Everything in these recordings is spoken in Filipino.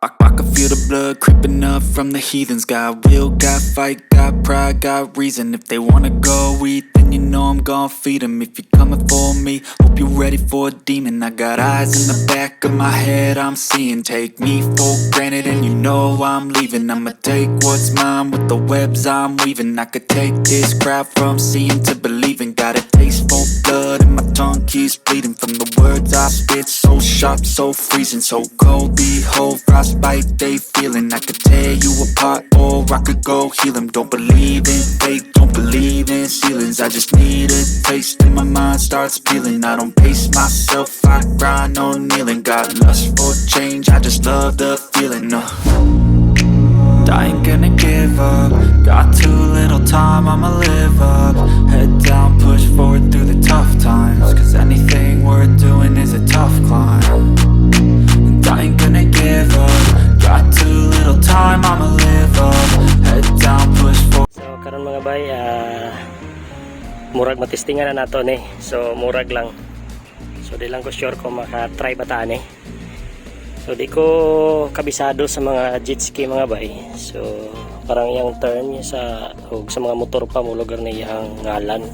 I can feel the blood creeping up from the heathens. Got will, got fight, got pride, got reason. If they wanna go eat, then you know I'm gon' feed them. If you're coming for me, hope you're ready for a demon. I got eyes in the back of my head, I'm seeing. Take me for granted and you know I'm leaving. I'ma take what's mine with the webs I'm weaving. I could take this crowd from seeing to believing. Got a taste for blood and my tongue keeps bleeding. From the words I spit, so sharp, so freezing. So cold, behold, frostbite they feeling. I could tear you apart or I could go heal them. Don't believe in fate, don't believe in ceilings. I just need a taste and my mind starts peeling. I don't pace myself, I grind on kneeling. Got lust for change, I just love the feeling. I ain't gonna give up. Got too little time, I'ma live up. Head down, push forward through the tough times. Cause anything worth doing is a tough climb. And I ain't gonna give up. Got too little time, I'ma live up. Head down, push forward. So karon mga bay, murag matistingan na nato ni. So murag lang. So di lang ko sure kung maka-try bataan eh. So di ko kabisado sa mga jet ski mga bay. So parang yung turn niya sa mga motor pa mo lugar na yung ngalan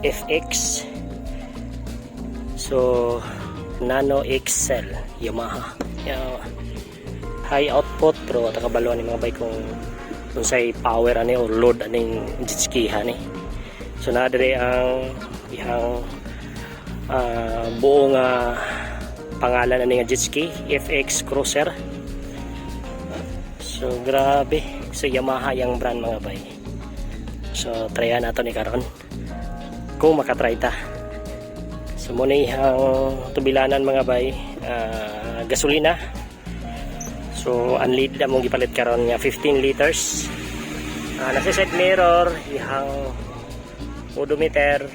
FX. So Nano XL Yamaha. High output pero takabalo ni mga bay kung say power ani or load aning jet ski hani. So na dire ang ihang buong pangalan na nga jet ski FX Cruiser. So grabe, so Yamaha yung brand mga bay. So tryan nato ni karon kung makatry ta. So muna yung tubilanan mga bay, gasolina. So unleaded among gipalit karon nga 15 liters. Nasa side mirror yung odometer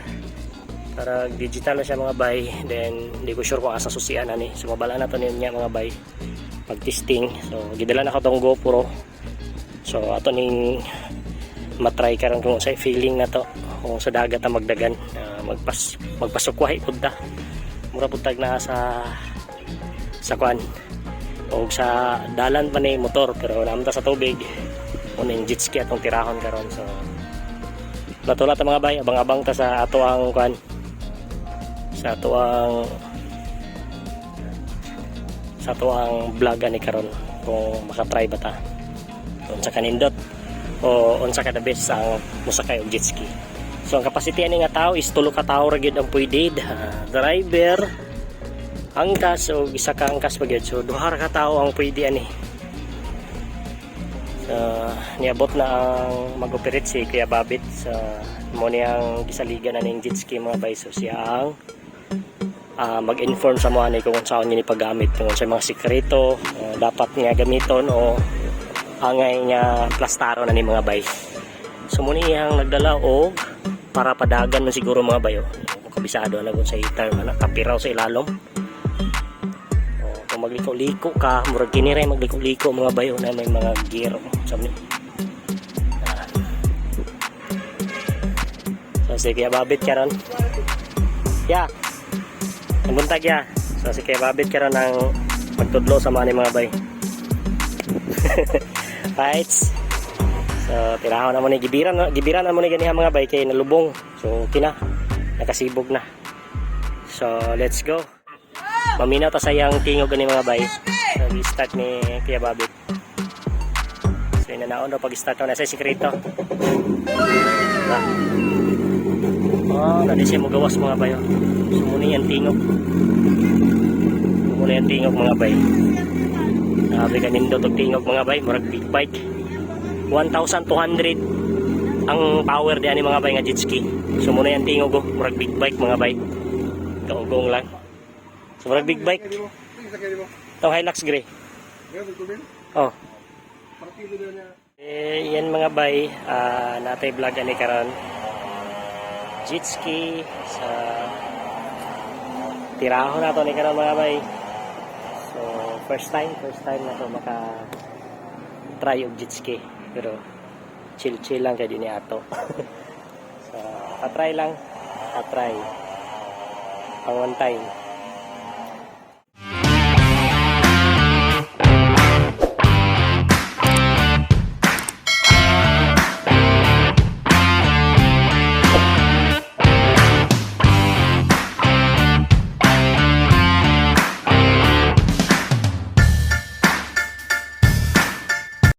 para digital na siya mga bay. Then hindi ko sure kung asa susian ani. So mabala na to niya mga bay pag testing. So gidala na ko tong GoPro. So ato ning matry karon kung sa feeling na to kung sa dagat ta magdagan, magpasukwahi pud ta. Mura pud tag na sa kwan o sa dalan pa ni motor pero naman ta sa tubig. Uning jet ski atong tirahon karon. So latula ta mga bay, abang-abang ta sa ato ang kwan, sa ato ang vlog ani karon kung makatry ba ta unsa kanindot o unsa ka the best ang musakay og jet ski. So ang capacity ani nga tao is 3 ka tawo ra gyud ang pwede, driver, angkas o isa ka angkas pa gyud. So 2 ra ka tawo ang pwede ani. So niabot na ang mag-operate si Kuya Babit sa mo niyang gisaligan na ning jet ski mga bay. So siya ang mag-inform sa mga kung saan niya ipagamit, kung sa mga sikreto dapat niya gamiton o angay niya plastaro na ni mga bay. So muna iyang nagdala o para padagan man siguro mga bayo. Kabisado na kung sa term na kapiraw sa ilalom. Kung magliko-liko ka, murag kini ray magliko-liko mga bayo na may mga gear sabi. So sige Babit karon. Yeah. Ang buntag ya. So si Kuya Babit karon ang pagtudlo sa mga bay. Right. So tirahon na mo ni gibiran na mo ni ganiha mga bay kay nalubong. So kina nakasibog na. So let's go. Maminaw ta sayang tingog ani mga bay. So i-start ni Kuya Babit. So inanaon daw pag-start na sa sikreto. Nadi siya magawas mga bayo. Sumuni yan tingog. Sumuni yan tingog mga bay. Sabi kanin daw itong tingog mga bay. Murag big bike. 1,200 ang power diyan ni mga bay nga jet ski. Sumuni yan tingog. Murag big bike mga bay. Kaugong lang. So murag big bike. Itong Hilux Gray. Oh. Yan mga bay. Natay vlog ani karon. Jet ski sa tirahon na to ni karon mga bay. So first time na to maka try og jet ski pero chill lang kay dinhi ato. So try lang, try pang one time.